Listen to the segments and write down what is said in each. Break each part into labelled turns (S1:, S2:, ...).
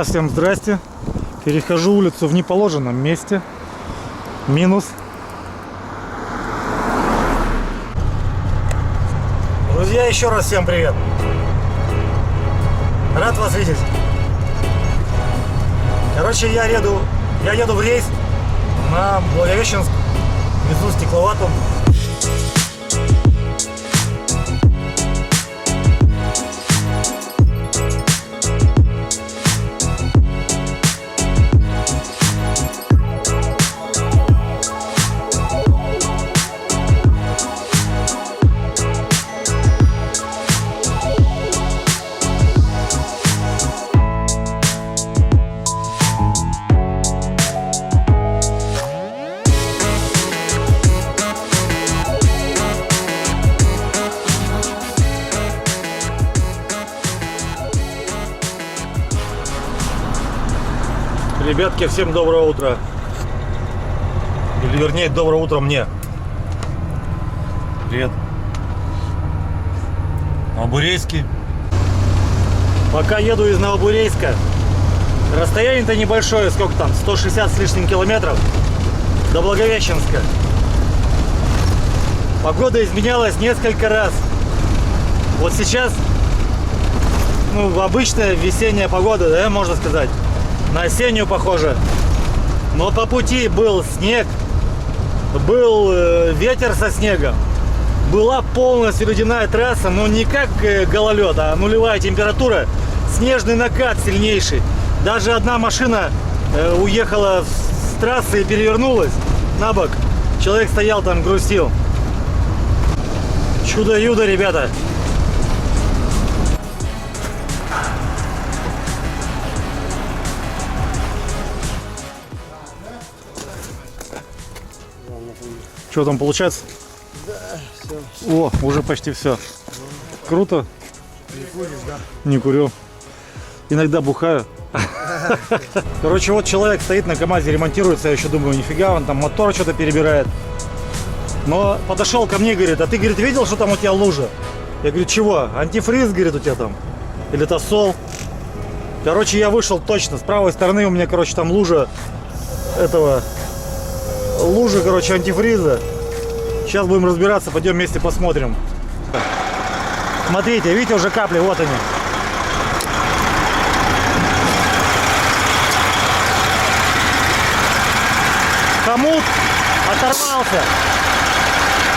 S1: Друзья, всем здрасте. Перехожу улицу в неположенном месте. Минус. Друзья, еще раз всем привет. Рад вас видеть. Короче, я еду в рейс на Благовещенск. Везу стекловату. Ребятки, всем доброе утро. Или вернее, доброе утро мне. Привет. Новобурейский. Пока еду из Новобурейска. Расстояние-то небольшое, сколько там? 160 с лишним километров до Благовещенска. Погода изменялась несколько раз. Вот сейчас, обычная весенняя погода, да, можно сказать. На осеннюю похоже. Но по пути был снег, был ветер со снегом, была полностью ледяная трасса, но не как гололед, а нулевая температура, снежный накат сильнейший. Даже одна машина уехала с трассы и перевернулась на бок. Человек стоял там, грустил. Чудо-юдо, ребята. Что там получается?
S2: Да, все.
S1: О, уже почти все. Круто.
S2: Не куришь, да?
S1: Не курю. Иногда бухаю. Короче, вот человек стоит на КамАЗе, ремонтируется. Я еще думаю, нифига, он там мотор что-то перебирает. Но подошел ко мне, говорит, а ты, говорит, видел, что там у тебя лужа? Я говорю, чего? Антифриз, говорит, у тебя там? Или тосол? Короче, я вышел точно. С правой стороны у меня, короче, там лужа лужа, короче, антифриза. Сейчас будем разбираться, пойдем вместе посмотрим. Смотрите, видите, уже капли, вот они. Хомут оторвался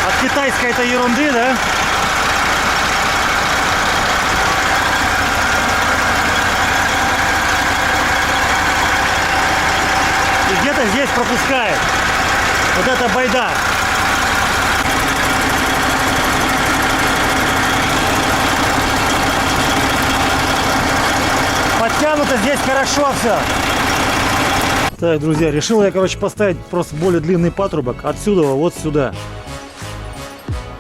S1: от китайской этой ерунды, да? И где-то здесь пропускает. Вот это байда. Подтянуто здесь хорошо все. Так, друзья, решил я, короче, поставить просто более длинный патрубок. Отсюда вот сюда.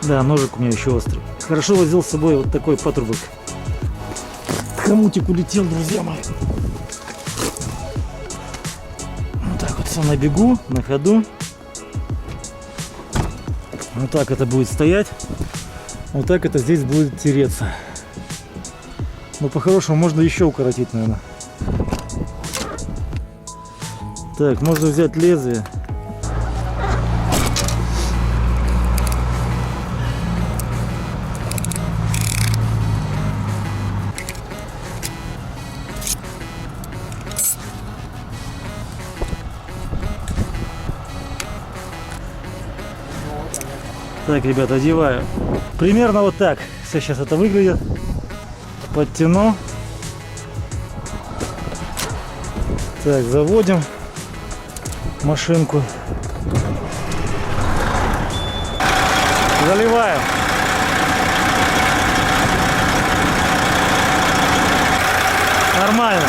S1: Да, ножик у меня еще острый. Хорошо возил с собой вот такой патрубок. Хомутик улетел, друзья мои. Вот так вот все на бегу, на ходу. Вот так это будет стоять. Вот так это здесь будет тереться. Но по-хорошему можно еще укоротить, наверное. Так, можно взять лезвие. Так, ребята, одеваю. Примерно вот так сейчас это выглядит. Подтяну. Так, заводим машинку. Заливаем. Нормально.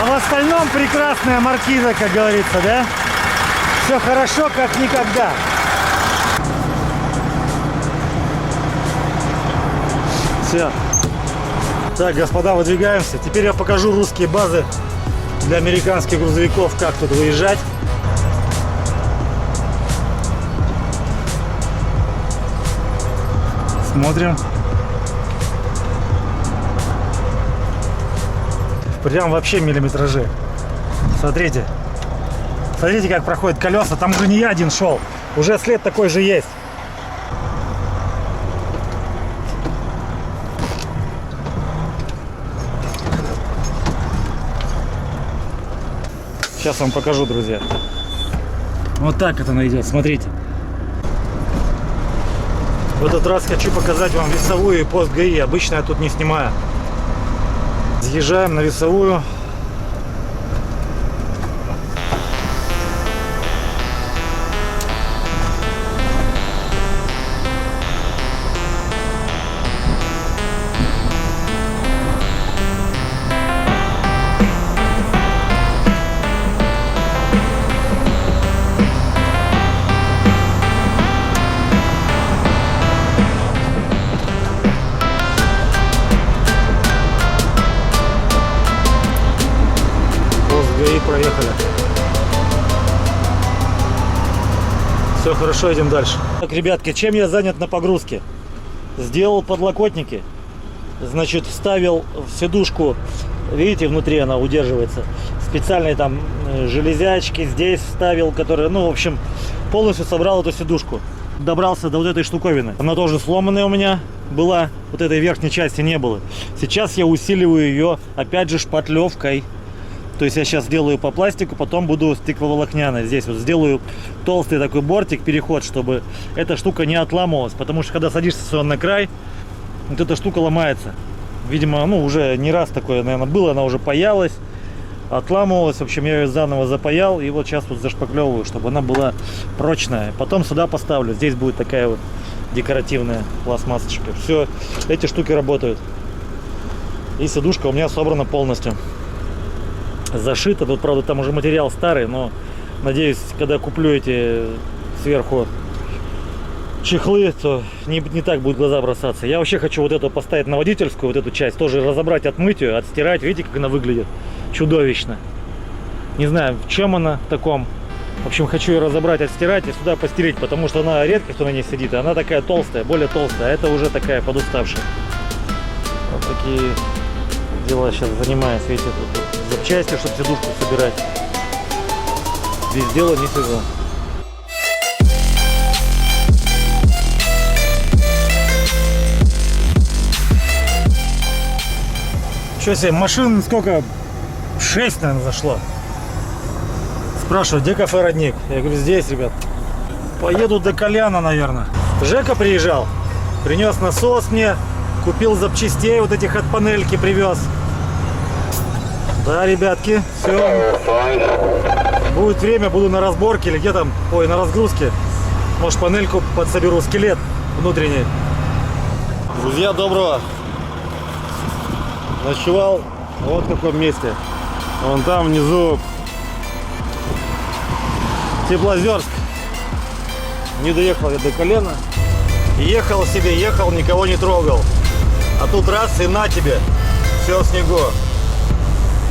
S1: А в остальном прекрасная маркиза, как говорится, да? Все хорошо, как никогда. Все. Так, господа, выдвигаемся. Теперь я покажу русские базы для американских грузовиков, как тут выезжать. Смотрим. Прям вообще миллиметражи. Смотрите. Смотрите, как проходят колеса. Там уже не я один шел. Уже след такой же есть. Сейчас вам покажу, друзья. Вот так это идет. Смотрите. В этот раз хочу показать вам весовую и пост ГАИ. Обычно я тут не снимаю. Съезжаем на весовую. ГАИ проехали. Все хорошо, идем дальше. Так, ребятки, чем я занят на погрузке? Сделал подлокотники. Значит, вставил в сидушку. Видите, внутри она удерживается. Специальные там железячки здесь вставил, которые, ну, в общем, полностью собрал эту сидушку. Добрался до вот этой штуковины. Она тоже сломанная у меня была. Вот этой верхней части не было. Сейчас я усиливаю ее, опять же, шпатлевкой. То есть я сейчас делаю по пластику, потом буду стекловолокняной. Здесь вот сделаю толстый такой бортик, переход, чтобы эта штука не отламывалась. Потому что когда садишься сюда на край, вот эта штука ломается. Видимо, ну уже не раз такое, наверное, было. Она уже паялась, отламывалась. В общем, я ее заново запаял. И вот сейчас вот зашпаклевываю, чтобы она была прочная. Потом сюда поставлю. Здесь будет такая вот декоративная пластмассочка. Все, эти штуки работают. И сидушка у меня собрана полностью. Зашито. Тут, правда, там уже материал старый, но надеюсь, когда куплю эти сверху чехлы, то не так будет глаза бросаться. Я вообще хочу вот эту поставить на водительскую, вот эту часть, тоже разобрать, отмыть ее, отстирать. Видите, как она выглядит? Чудовищно. Не знаю, в чем она таком. В общем, хочу ее разобрать, отстирать и сюда постелить, потому что она редко кто на ней сидит. Она такая толстая, более толстая, а это уже такая подуставшая. Вот такие дела сейчас занимаюсь. Видите, тут запчасти, чтобы сидушку собирать. Без дела не сижу. Что себе, машин сколько? 6, наверное, зашло. Спрашивают, где кафе «Родник»? Я говорю, здесь, ребят. Поеду до Коляна, наверное. Жека приезжал, принес насос мне, купил запчастей вот этих от панельки, привез. Да, ребятки, все. Будет время, буду на разборке или где там, ой, на разгрузке. Может, панельку подсоберу, скелет внутренний. Друзья, доброго. Ночевал вот в каком месте. Вон там внизу Теплозерск. Не доехал я до Колена. Ехал себе, ехал, никого не трогал. А тут раз и на тебе. Все в снегу.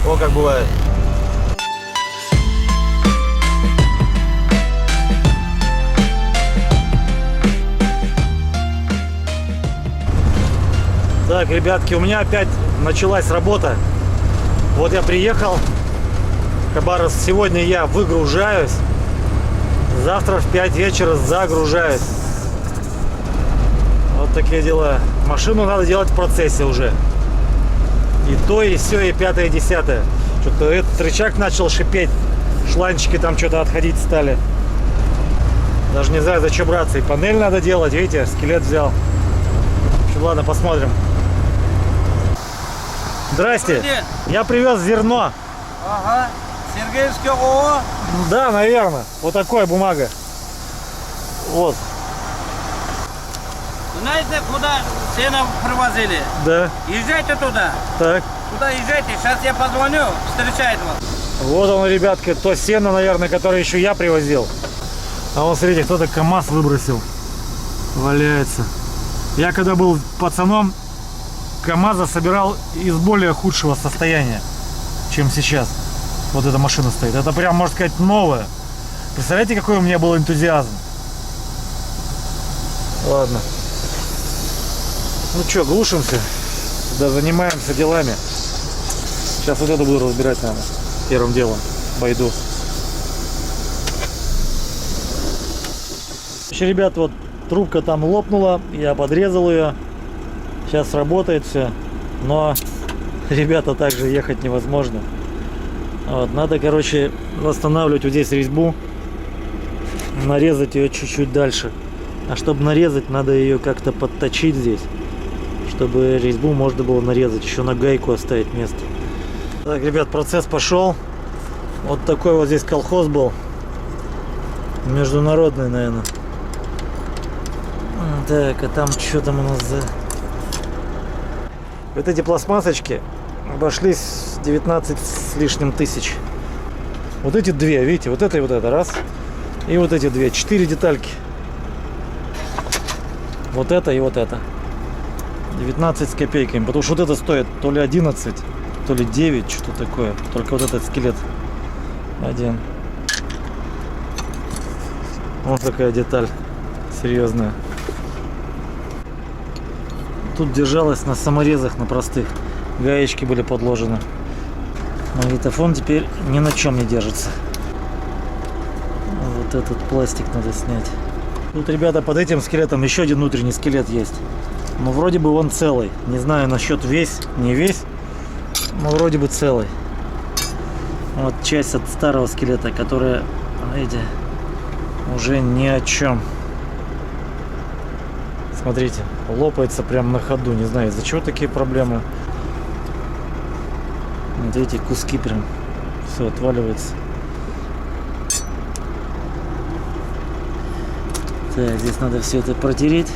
S1: О, как бывает. Так, ребятки, у меня опять началась работа. Вот я приехал в Хабаровск. Сегодня я выгружаюсь. Завтра в 5 вечера загружаюсь. Вот такие дела. Машину надо делать в процессе уже. И то, и все, и пятое, и десятое. Что-то этот рычаг начал шипеть. Шланчики там что-то отходить стали. Даже не знаю, за что браться. И панель надо делать. Видите, скелет взял. В общем, ладно, посмотрим. Здрасте. Я привез зерно.
S3: Ага. Сергеевская ООО?
S1: Да, наверное. Вот такая бумага. Вот.
S3: Знаете, куда сено привозили?
S1: Да.
S3: Езжайте туда.
S1: Так.
S3: Туда езжайте. Сейчас я позвоню. Встречает вас.
S1: Вот он, ребятки, то сено, наверное, которое еще я привозил. А вот смотрите, кто-то КамАЗ выбросил. Валяется. Я когда был пацаном, КамАЗа собирал из более худшего состояния, чем сейчас. Вот эта машина стоит. Это прям, можно сказать, новая. Представляете, какой у меня был энтузиазм? Ладно. Ну что, глушимся, да, занимаемся делами. Сейчас вот это буду разбирать, наверное, первым делом. Пойду. Еще, ребят, вот трубка там лопнула, я подрезал ее. Сейчас работает все, но, ребята, также ехать невозможно. Вот, надо, короче, восстанавливать вот здесь резьбу, нарезать ее чуть-чуть дальше. А чтобы нарезать, надо ее как-то подточить здесь, чтобы резьбу можно было нарезать, еще на гайку оставить место. Так, ребят, процесс пошел. Вот такой вот здесь колхоз был, международный, наверное. Так, а там что там у нас за... Вот эти пластмассочки обошлись 19 с лишним тысяч. Вот эти две, видите, вот это и вот это, раз. И вот эти две, 4 детальки. Вот это и вот это. 19 с копейками, потому что вот это стоит то ли 11, то ли 9, что-то такое. Только вот этот скелет один. Вот такая деталь серьезная. Тут держалась на саморезах, на простых. Гаечки были подложены. Магнитофон теперь ни на чем не держится. Вот этот пластик надо снять. Тут, ребята, под этим скелетом еще один внутренний скелет есть. Но вроде бы он целый. Не знаю насчет весь, не весь. Но вроде бы целый. Вот часть от старого скелета, которая, видите, уже ни о чем. Смотрите, лопается прямо на ходу. Не знаю, из-за чего такие проблемы. Вот видите, куски прям все отваливается. Так, здесь надо все это протереть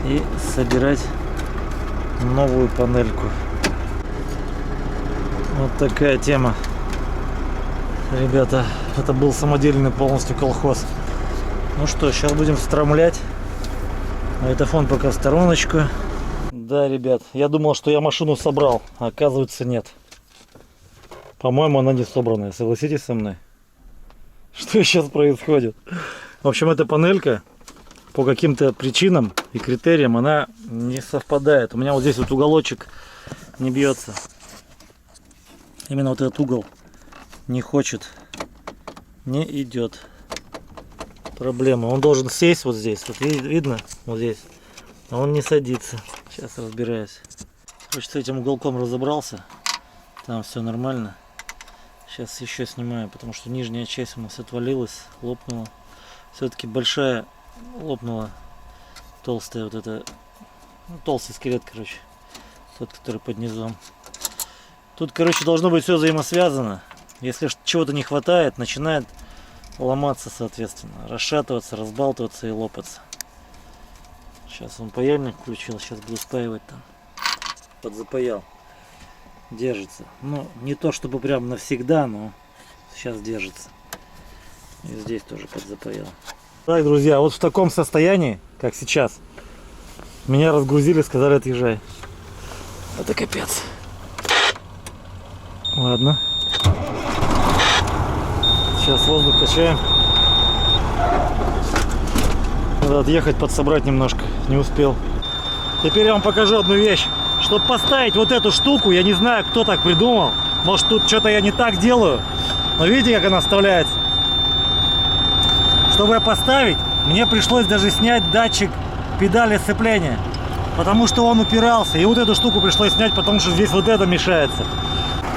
S1: и собирать новую панельку. Вот такая тема. Ребята, это был самодельный полностью колхоз. Ну что, сейчас будем встромлять. Магнитофон пока в стороночку. Да, ребят, я думал, что я машину собрал, а оказывается нет. По-моему, она не собранная, согласитесь со мной? Что сейчас происходит? В общем, эта панелька по каким-то причинам и критериям она не совпадает. У меня вот здесь вот уголочек не бьется. Именно вот этот угол не хочет, не идет. Проблема. Он должен сесть вот здесь. Вот видно? Вот здесь. А он не садится. Сейчас разбираюсь. Короче, с этим уголком разобрался. Там все нормально. Сейчас еще снимаю, потому что нижняя часть у нас отвалилась, лопнула. Все-таки большая лопнула. Толстая вот эта. Ну, толстый скелет, короче. Тот, который под низом. Тут, короче, должно быть все взаимосвязано. Если чего-то не хватает, начинает ломаться, соответственно, расшатываться, разбалтываться и лопаться. Сейчас он паяльник включил, сейчас буду спаивать там. Подзапаял. Держится. Ну, не то чтобы прям навсегда, но сейчас держится. И здесь тоже подзапаял. Так, друзья, вот в таком состоянии, как сейчас, меня разгрузили, сказали, отъезжай. Это капец. Ладно. Сейчас воздух качаем. Надо отъехать, подсобрать немножко. Не успел. Теперь я вам покажу одну вещь. Чтобы поставить вот эту штуку, я не знаю, кто так придумал. Может, тут что-то я не так делаю. Но видите, как она вставляется? Чтобы ее поставить, мне пришлось даже снять датчик педали сцепления. Потому что он упирался. И вот эту штуку пришлось снять, потому что здесь вот это мешается.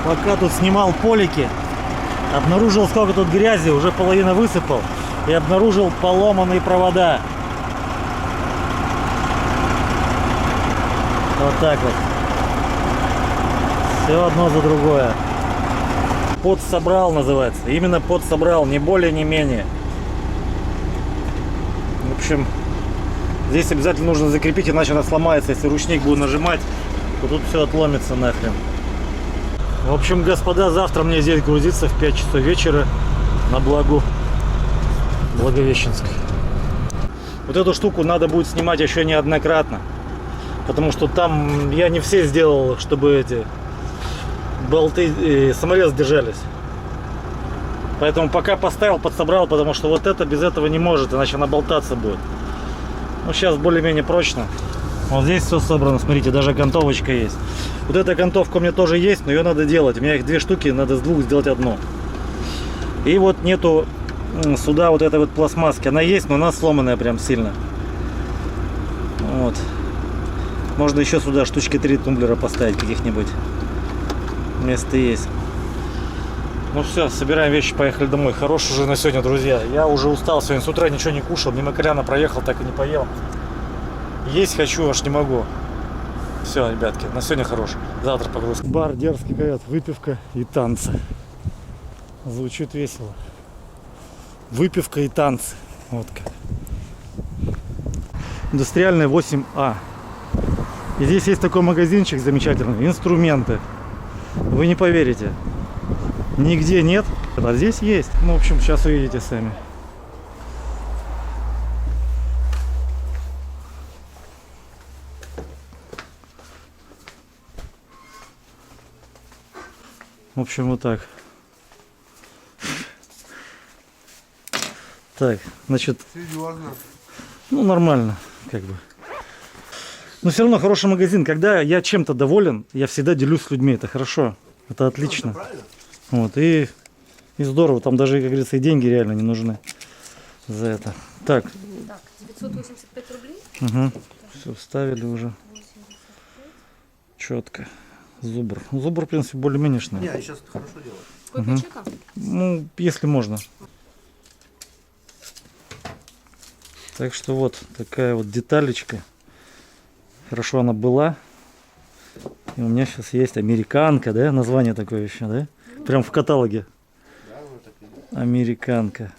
S1: Пока тут снимал полики, обнаружил, сколько тут грязи, уже половина высыпал. И обнаружил поломанные провода. Вот так вот. Все одно за другое. Подсобрал называется. Именно подсобрал, не более, не менее. В общем, здесь обязательно нужно закрепить, иначе она сломается. Если ручник будет нажимать, то тут все отломится нахрен. В общем, господа, завтра мне здесь грузиться в 5 часов вечера на Благовещенск. Вот эту штуку надо будет снимать еще неоднократно. Потому что там я не все сделал, чтобы эти болты и саморез держались. Поэтому пока поставил, подсобрал, потому что вот это без этого не может, иначе она болтаться будет. Ну, сейчас более-менее прочно. Вот здесь все собрано, смотрите, даже окантовочка есть. Вот эта окантовка у меня тоже есть, но ее надо делать. У меня их 2 штуки, надо с 2 сделать одну. И вот нету сюда вот этой вот пластмасски. Она есть, но она сломанная прям сильно. Вот. Можно еще сюда штучки 3 тумблера поставить каких-нибудь. Место есть. Ну все, собираем вещи, поехали домой. Хорош уже на сегодня, друзья. Я уже устал сегодня с утра, ничего не кушал. Мимо Коляна проехал, так и не поел. Есть хочу, аж не могу. Все, ребятки, на сегодня хорош. Завтра погрузка. Бар дерзкий, говорят, выпивка и танцы. Звучит весело. Выпивка и танцы. Вот как. Индустриальная 8А. И здесь есть такой магазинчик замечательный. Инструменты. Вы не поверите. Нигде нет. А здесь есть. Ну, в общем, сейчас увидите сами. В общем, вот так. Так, значит,
S2: Серьезно.
S1: ну нормально, как бы. Но все равно хороший магазин. Когда я чем-то доволен, я всегда делюсь с людьми. Это хорошо, это отлично. Вот, и здорово. Там даже, как говорится, и деньги реально не нужны за это. Так.
S4: Так, 985 рублей.
S1: Угу. Все, вставили уже. Четко. Зубр. Ну, зубр, в принципе, более-менее.
S2: Не, они сейчас хорошо делают.
S4: Копия чека?
S1: Ну, если можно. Так что вот такая вот деталечка. Хорошо она была. И у меня сейчас есть американка, да? Название такое еще, да? Прям в каталоге. Американка.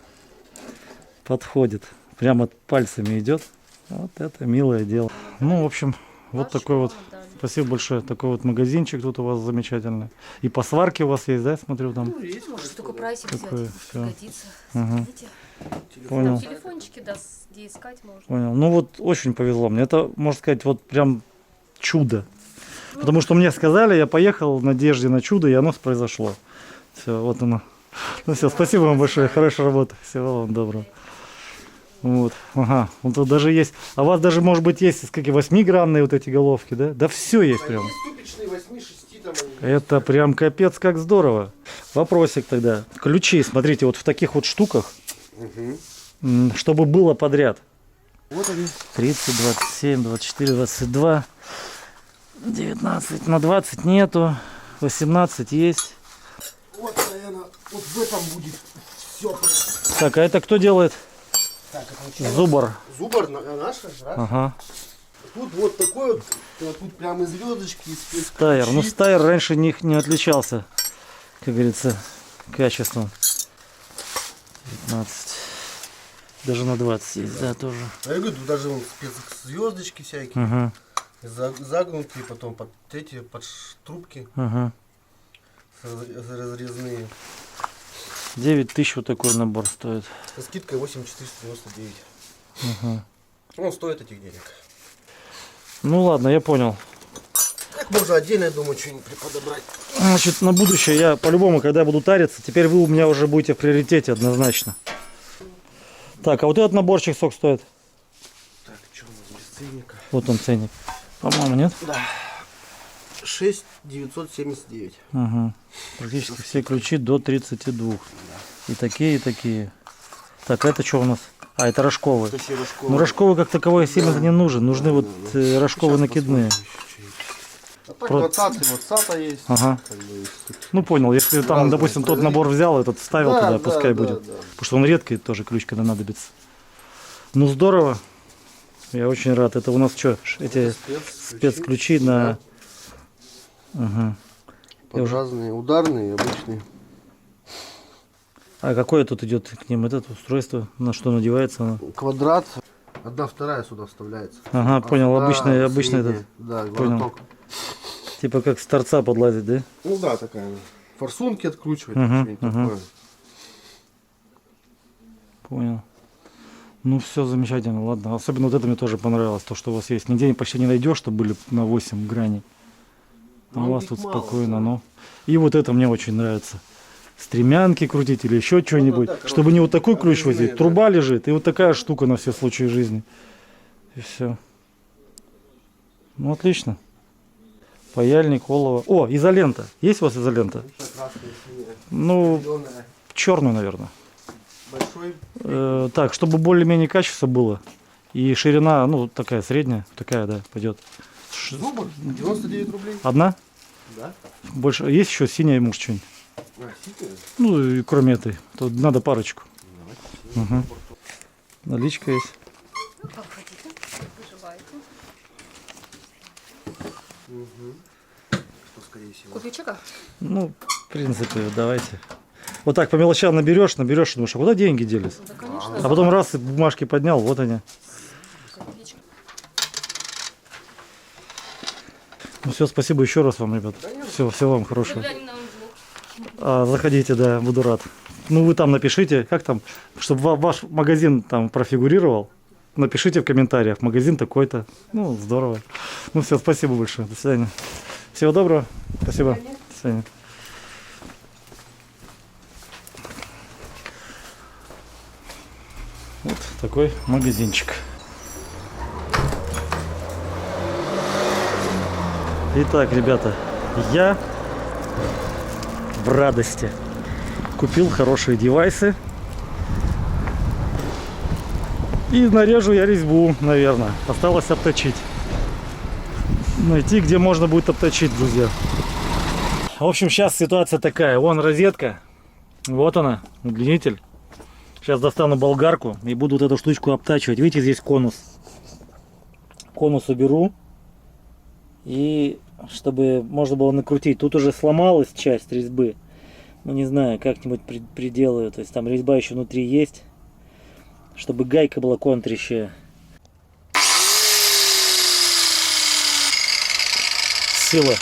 S1: Подходит. Прямо пальцами идет. Вот это милое дело. Ну, в общем, вот такой вот. Спасибо большое. Такой вот магазинчик тут у вас замечательный. И по сварке у вас есть, да? Смотрю там.
S4: Может, такой прайсик
S1: Такое
S4: взять.
S1: всё.
S4: Пригодится.
S1: Ага.
S4: Видите?
S1: Понял.
S4: Телефончики, да, где искать можно.
S1: Понял. Ну вот очень повезло мне. Это, можно сказать, вот прям чудо. Потому что мне сказали, я поехал в надежде на чудо, и оно произошло. Все, вот оно. Ну все, спасибо вам большое, хорошая работа. Всего вам доброго. Вот, ага, вот тут даже есть. А у вас даже, может быть, есть какие 8-гранные вот эти головки, да? Да все есть прям.
S2: Ступичные 8-6 там они.
S1: Это прям капец как здорово. Вопросик тогда. Ключи, смотрите, вот в таких вот штуках, чтобы было подряд.
S2: Вот они.
S1: 30, 27, 24, 22, 19, на 20 нету, 18 есть.
S2: Вот, наверное, вот в этом будет все.
S1: Так, а это кто делает?
S2: Так, это начало.
S1: Зубр.
S2: Зубр наша, да?
S1: Ага.
S2: Тут вот такой вот, тут прямо звездочки.
S1: Стайр. Ну, Стайр раньше не отличался, как говорится, качеством. 19. Даже на 20 есть, да, тоже.
S2: А я говорю, тут даже вон звездочки всякие.
S1: Ага.
S2: Загнутые, потом под эти, под трубки
S1: Ага.
S2: разрезные.
S1: 9000 вот такой набор стоит.
S2: Со скидкой 8499.
S1: Ага.
S2: Он стоит этих денег.
S1: Ну ладно, я понял.
S2: Так можно отдельно, я думаю, что-нибудь подобрать.
S1: Значит, на будущее я по-любому, когда буду тариться, теперь вы у меня уже будете в приоритете однозначно. Так, а вот этот наборчик сколько стоит?
S2: Так, что у нас без ценника?
S1: Вот он ценник. По-моему, нет?
S2: Да. 6979.
S1: Ага. Практически все ключи до 32. И такие, и такие. Так, это что у нас? А, это рожковые.
S2: Это все рожковые.
S1: Ну, рожковый как таковой сильно не нужен. Нужны вот рожковые
S2: Сейчас
S1: накидные.
S2: посмотрим еще. А так вот SATA, вот SATA есть.
S1: Ага.
S2: Как бы, тут.
S1: Ну, понял. Если там,
S2: Разные
S1: допустим, тот
S2: провода.
S1: набор взял, этот вставил
S2: Да,
S1: туда,
S2: да,
S1: пускай
S2: да,
S1: будет.
S2: да.
S1: Потому что он редкий тоже ключ, когда надобится. Ну, здорово. Я очень рад. Это у нас что? Эти спецключи на... Ага.
S2: Под разные, ударные, обычные.
S1: А какое тут идет к ним это устройство? На что надевается оно?
S2: Квадрат. 1/2 сюда вставляется.
S1: Ага, понял.
S2: сюда
S1: Обычный
S2: средняя,
S1: этот.
S2: Да,
S1: Понял.
S2: вороток.
S1: Типа как с торца подлазить, да?
S2: Ну да, такая. Форсунки откручивать,
S1: Ага,
S2: что-нибудь
S1: ага.
S2: такое.
S1: Понял. Ну все замечательно, ладно. Особенно вот это мне тоже понравилось, то, что у вас есть. Нигде почти не найдешь, что были на 8 граней. А у
S2: Ну,
S1: вас
S2: их
S1: тут
S2: мало,
S1: спокойно,
S2: да.
S1: ну. И вот это мне очень нравится. Стремянки крутить или еще что-нибудь.
S2: да, короче,
S1: чтобы не вот такой ключ
S2: обрезные,
S1: возить.
S2: да.
S1: Труба лежит, и вот такая штука на все случаи жизни. И все. Ну, отлично. Паяльник, олово. О, изолента. Есть у вас изолента?
S2: Красная, синяя,
S1: Ну,
S2: зеленая.
S1: черную, наверное.
S2: Большой.
S1: Так, чтобы более-менее качество было. И ширина, ну, такая средняя. Такая, да, пойдет.
S2: Зубр 99 рублей.
S1: Одна?
S2: Да?
S1: Больше. Есть еще синяя, может, что-нибудь?
S2: Синяя?
S1: Ну, и кроме этой. Тут надо парочку. Угу. Наличка есть.
S4: Ну, как хотите. Выживаете.
S2: Что скорее всего.
S4: Копию чека?
S1: Ну, в принципе, давайте. Вот так по мелочам наберешь, думаешь, а куда деньги делись?
S4: Да, конечно.
S1: А потом раз и бумажки поднял, вот они.
S4: Копеечка.
S1: Ну все, спасибо еще раз вам, ребят. Все вам хорошего.
S4: Заглянем на влог.
S1: Заходите, да, буду рад. Ну вы там напишите, как там, чтобы ваш магазин там профигурировал. Напишите в комментариях, магазин такой-то. Ну, здорово. Ну все, спасибо большое. До свидания. Всего доброго. Спасибо. До свидания. Вот такой магазинчик. Итак, ребята, я в радости. Купил хорошие девайсы. И нарежу я резьбу, наверное. Осталось обточить. Найти, где можно будет обточить, друзья. В общем, сейчас ситуация такая. Вон розетка. Вот она, удлинитель. Сейчас достану болгарку и буду вот эту штучку обтачивать. Видите, здесь конус. Конус уберу. И чтобы можно было накрутить. Тут уже сломалась часть резьбы. Ну, не знаю, как-нибудь приделаю. То есть там резьба еще внутри есть. Чтобы гайка была контрящая. Сила.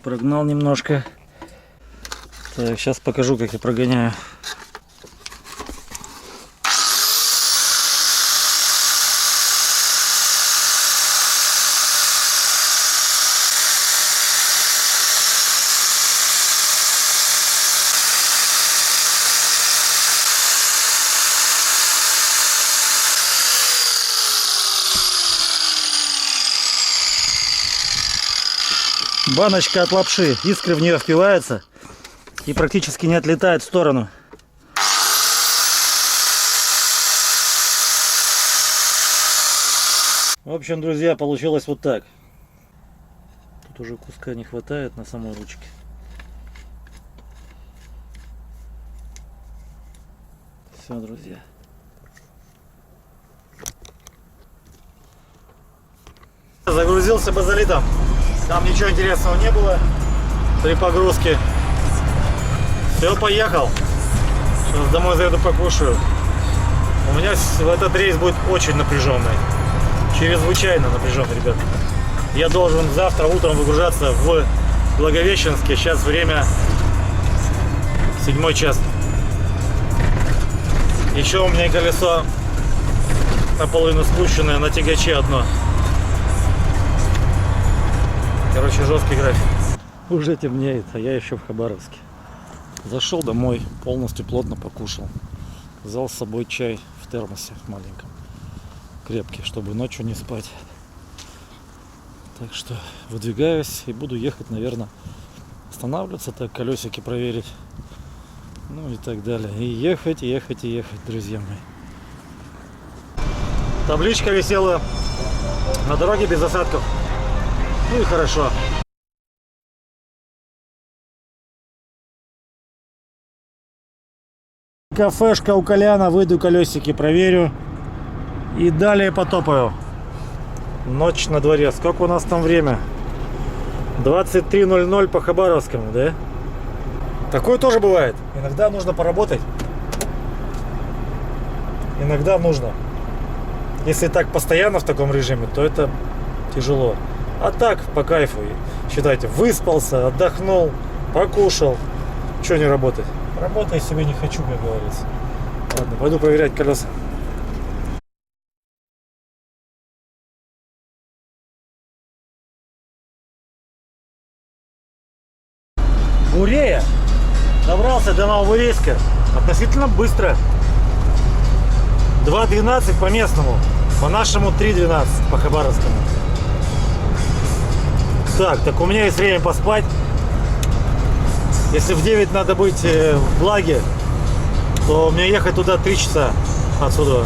S1: Прогнал немножко. Так, сейчас покажу, как я прогоняю. Баночка от лапши, искры в нее впиваются и практически не отлетает в сторону. В общем, друзья, получилось вот так. Тут уже куска не хватает на самой ручке. Все, друзья. Загрузился базолитом. Там ничего интересного не было при погрузке. Все, поехал. Сейчас домой заеду покушаю. У меня этот рейс будет очень напряженный. Чрезвычайно напряженный, ребят. Я должен завтра утром выгружаться в Благовещенске. Сейчас время 7 час. Еще у меня колесо наполовину спущенное на тягаче одно. Короче, жесткий график. Уже темнеет, а я еще в Хабаровске. Зашел домой, полностью плотно покушал. Взял с собой чай в термосе маленьком. Крепкий, чтобы ночью не спать. Так что выдвигаюсь и буду ехать, наверное, останавливаться, так колесики проверить. Ну и так далее. И ехать, ехать, ехать, друзья мои. Табличка висела на дороге без осадков. Ну и хорошо. Кафешка у Коляна, выйду, колесики проверю. И далее потопаю. Ночь на дворе. Сколько у нас там время? 23:00 по Хабаровскому, да? Такое тоже бывает. Иногда нужно поработать. Иногда нужно. Если так постоянно в таком режиме, то это тяжело. А так, по кайфу. Считайте, выспался, отдохнул, покушал. Чего не работать? Работай себе не хочу, как говорится. Ладно, пойду проверять колеса. Бурея добрался до Нововорейска относительно быстро. 2:12 по местному, по нашему 3:12 по Хабаровскому. Так у меня есть время поспать. Если в 9 надо быть в Благе, то мне ехать туда 3 часа отсюда.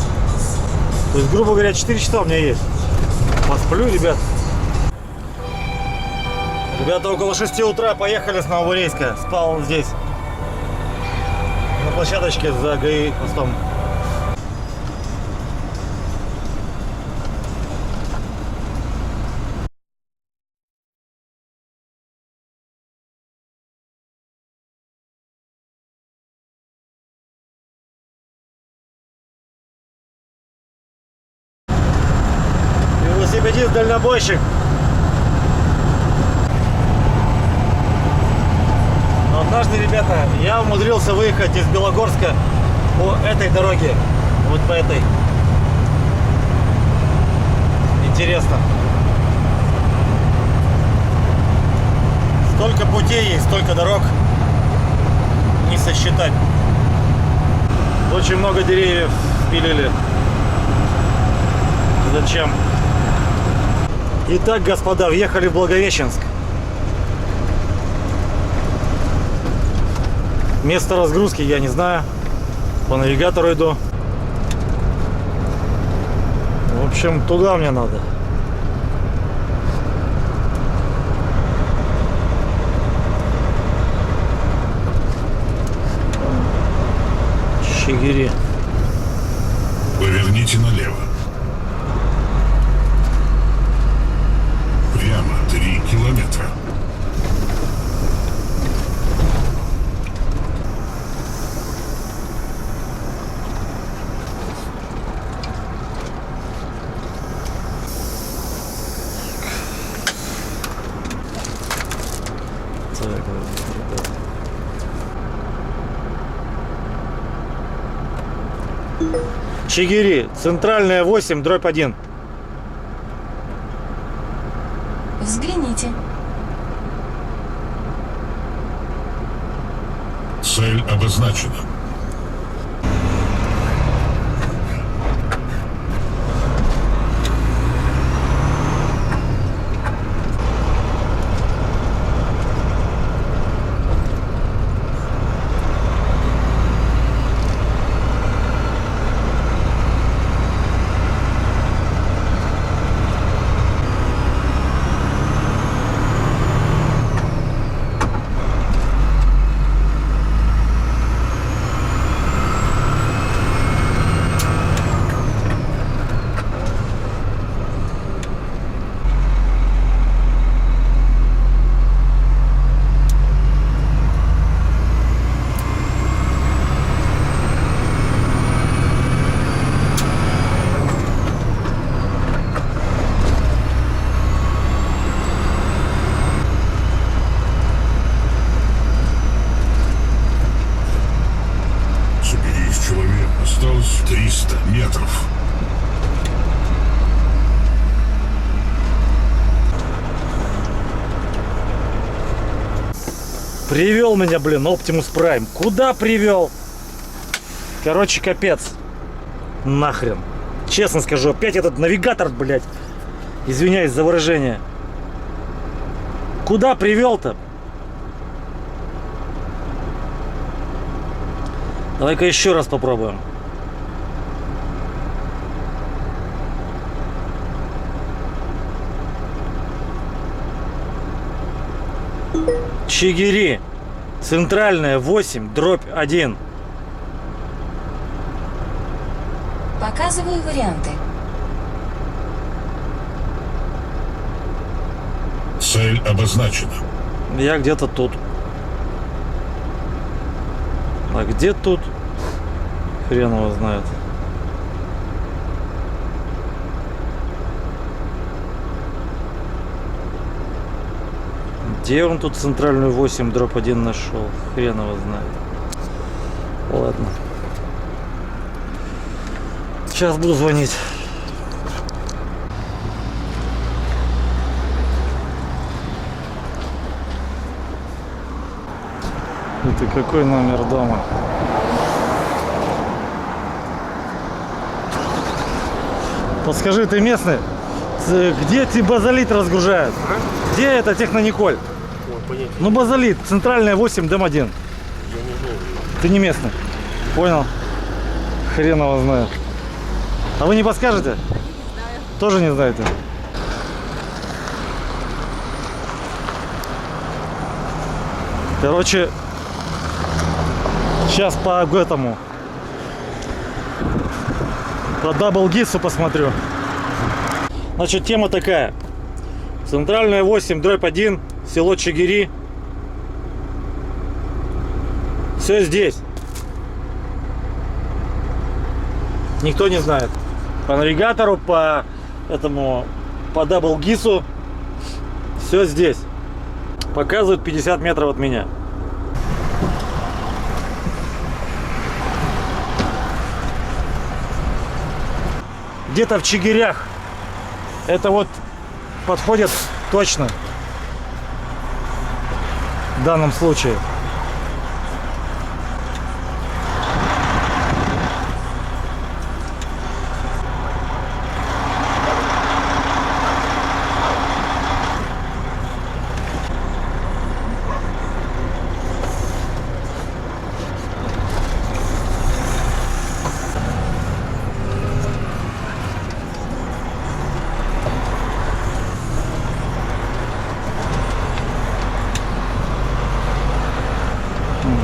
S1: То есть, грубо говоря, 4 часа у меня есть. Посплю, ребят. Ребята, около 6 утра поехали с Нововорейска. Спал здесь, на площадочке за ГАИ мостом. Велосипедист-дальнобойщик. Но однажды, ребята, я умудрился выехать из Белогорска по этой дороге. Вот по этой. Интересно. Столько путей есть, столько дорог. Не сосчитать. Очень много деревьев пилили. Зачем? Итак, господа, въехали в Благовещенск. Место разгрузки я не знаю. По навигатору иду. В общем, туда мне надо. Чигири.
S5: Поверните налево. Прямо 3 километра.
S1: Чигири, центральная 8/1.
S6: Взгляните.
S5: Цель обозначена. Соберись, человек. Осталось 300 метров.
S1: Привел меня, блин, Optimus Prime. Куда привел? Короче, капец. Нахрен. Честно скажу, опять этот навигатор, блядь. Извиняюсь за выражение. Куда привел-то? Давай-ка еще раз попробуем. Чигири. Центральная 8/1.
S6: Показываю варианты.
S5: Цель обозначена.
S1: Я где-то тут. А где тут? Хрен его знает. Где он тут центральную 8/1 нашел? Хрен его знает. Ладно. Сейчас буду звонить. Это какой номер дома? Подскажи, ты местный? Где тебе базалит разгружают? Где это Технониколь?
S2: Понятия.
S1: Ну, Базалит, центральная 8, дом 1.
S2: Я не знаю.
S1: Ты не местный. Понял. Хрен его знает. А вы не подскажете? Тоже не знаете? Короче, сейчас по этому, по даблгису посмотрю. Значит, тема такая. Центральная 8, дробь 1, село Чигири. Все здесь. Никто не знает. По навигатору, по этому, по даблгису. Все здесь. Показывают 50 метров от меня. Где-то в Чигирях. Это вот подходит точно. В данном случае.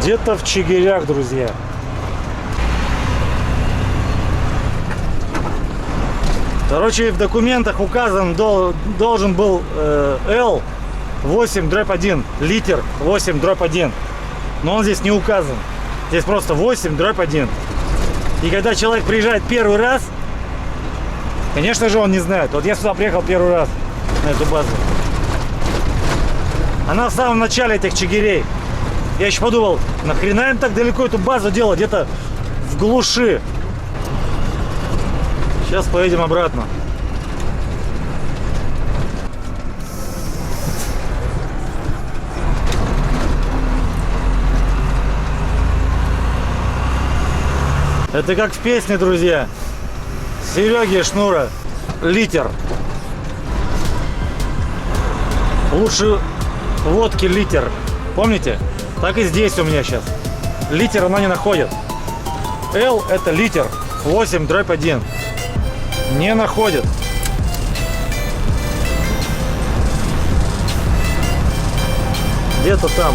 S1: Где-то в Чигирях, друзья. Короче, в документах указан должен был L 8/1, литр 8/1. Но он здесь не указан. Здесь просто 8/1. И когда человек приезжает первый раз, конечно же, он не знает. Вот я сюда приехал первый раз на эту базу. Она в самом начале этих Чигирей. Я еще подумал, нахрена им так далеко эту базу делать, где-то в глуши. Сейчас поедем обратно. Это как в песне, друзья. Сереги Шнура. Литр. Лучше водки литр. Помните? Так и здесь у меня сейчас. Литр она не находит. L это литр. 8/1. Не находит. Где-то там.